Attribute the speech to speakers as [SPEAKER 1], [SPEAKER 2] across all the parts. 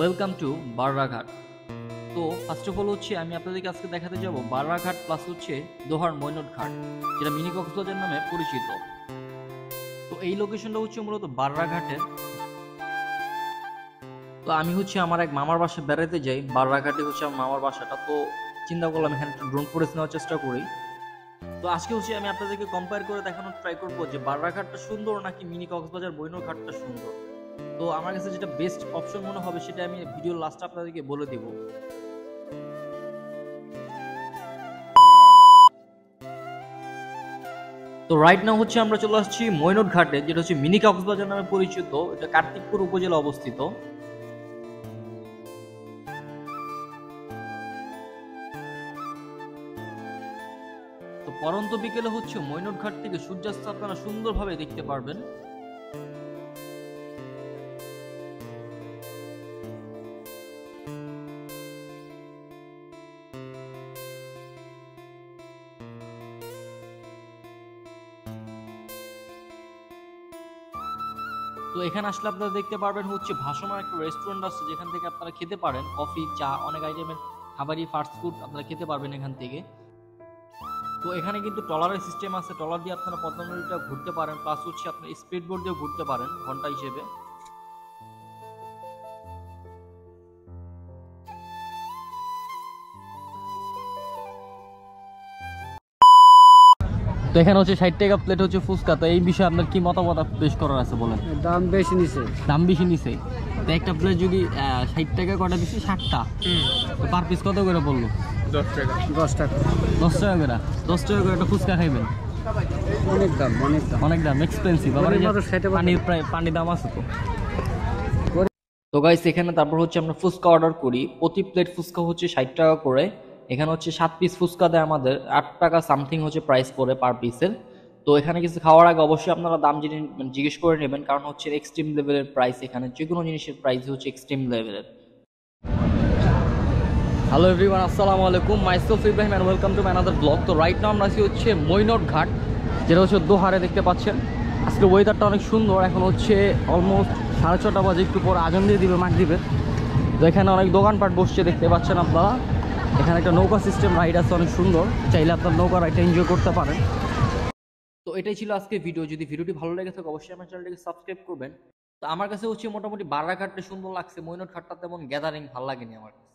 [SPEAKER 1] Welcome to বাররাঘাট। তো first of all আমি আপনাদেরকে আজকে দেখাতে যাব বাররাঘাট প্লাস দোহার মৈনট ঘাট, যেটা মিনি কক্সবাজার নামে পরিচিত। তো এই লোকেশনটা মূলত বাররাঘাটের। তো আমি আমার এক মামার বাসায় বেড়াতে যাই, বাররাঘাটে আমার মামার বাসাটা। তো চিন্তা করলাম এখানে একটু ড্রোন ফুটেজ নেওয়ার চেষ্টা করি। তো আজকে আমি আপনাদেরকে কম্পেয়ার করে দেখানোর ট্রাই করবো যে বাররাঘাটটা সুন্দর নাকি মিনি কক্সবাজার মৈনট ঘাটটা সুন্দর। তো আমার কাছে যেটা বেস্ট অপশন মনে হবে সেটা আমি ভিডিওর লাস্টে আপনাদেরকে বলে দিব। তো রাইট নাও আমরা চলে আসছি মৈনট ঘাটে, যেটা মিনি কক্সবাজার নামে পরিচিত। এটা কার্তিকপুর উপজেলা অবস্থিত। তো পরন্ত বিকেলে মৈনট ঘাট থেকে সূর্যাস্ত আপনারা সুন্দরভাবে দেখতে পারবেন। তো এখানে আসলে আপনারা দেখতে পারবেন ভাসমান একটা রেস্টুরেন্ট আছে, যেখান থেকে আপনারা খেতে পারেন কফি, চা, অনেক আইটেমের খাবারই ফাস্ট ফুড আপনারা খেতে পারবেন এখান থেকে। তো এখানে কিন্তু ট্রলারের সিস্টেম আছে, ট্রলার দিয়ে আপনারা পদ্মা নদীটা ঘুরতে পারেন, প্লাস আপনার স্পিড বোট দিয়ে ঘুরতে পারেন ঘন্টা হিসেবে। তো এখানে 60 টাকা প্লেট ফুচকা। তো এই বিষয়ে আপনার কি মতামত পেশ করার আছে বলেন?
[SPEAKER 2] দাম বেশি নিছে।
[SPEAKER 1] দাম বেশি নিছে। তো একটা প্লেট যদি 60 টাকা কটা দিচ্ছি 60টা, তো পার পিস কত করে পড়লো?
[SPEAKER 2] 10 টাকা। 10 টাকা।
[SPEAKER 1] 10 টাকা করে 10 টাকা করে একটা ফুচকা খাইবেন?
[SPEAKER 2] অনেক দাম, অনেক দাম,
[SPEAKER 1] অনেক দাম, এক্সপেন্সিভ। আবার পানির দাম আছে তো। তো গাইস এখানে তারপর আমরা ফুচকা অর্ডার করি। প্রতি প্লেট ফুচকা 60 টাকা করে। এখানে 7 পিস ফুচকা দেয় আমাদের, 8 টাকা সামথিং প্রাইস পড়ে পার পিসের। তো এখানে কিছু খাওয়ার আগে অবশ্যই আপনারা দাম জিজ্ঞেস করে নেবেন, কারণ এক্সট্রিম লেভেলের প্রাইস। এখানে যে কোনো জিনিসের প্রাইস এক্সট্রিম লেভেলের। হ্যালো এভরিওয়ান, আসসালামু আলাইকুম। Myself Ibrahim and welcome to my another blog. তো রাইট নাও আমরা আছি মৈনট ঘাট, যেটা দোহারে দেখতে পাচ্ছেন। আজকে ওয়েদারটা অনেক সুন্দর। এখন অলমোস্ট 6:30 বাজে, একটু পর আজান দিয়ে দিবে, মাঠ দিবে। তো এখানে অনেক দোকানপাট বসছে, দেখতে পাচ্ছেন আপনারা। এখানে একটা নৌকা সিস্টেম রাইড আছে, অনেক সুন্দর। চাইলে আপনার নৌকা রাইডটা এনজয় করতে পারেন। তো এটাই ছিল আজকে ভিডিও। যদি ভিডিওটি ভালো লেগে থাকে অবশ্যই আমার চ্যানেলটিকে সাবস্ক্রাইব করবেন। তো আমার কাছে মোটামুটি বাররাঘাটটা সুন্দর লাগছে, মৈনট ঘাটটা তেমন গ্যাদারিং ভালো লাগেনি আমার কাছে।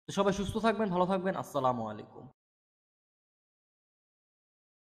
[SPEAKER 1] তো সবাই সুস্থ থাকবেন, ভালো থাকবেন। আসসালামু আলাইকুম।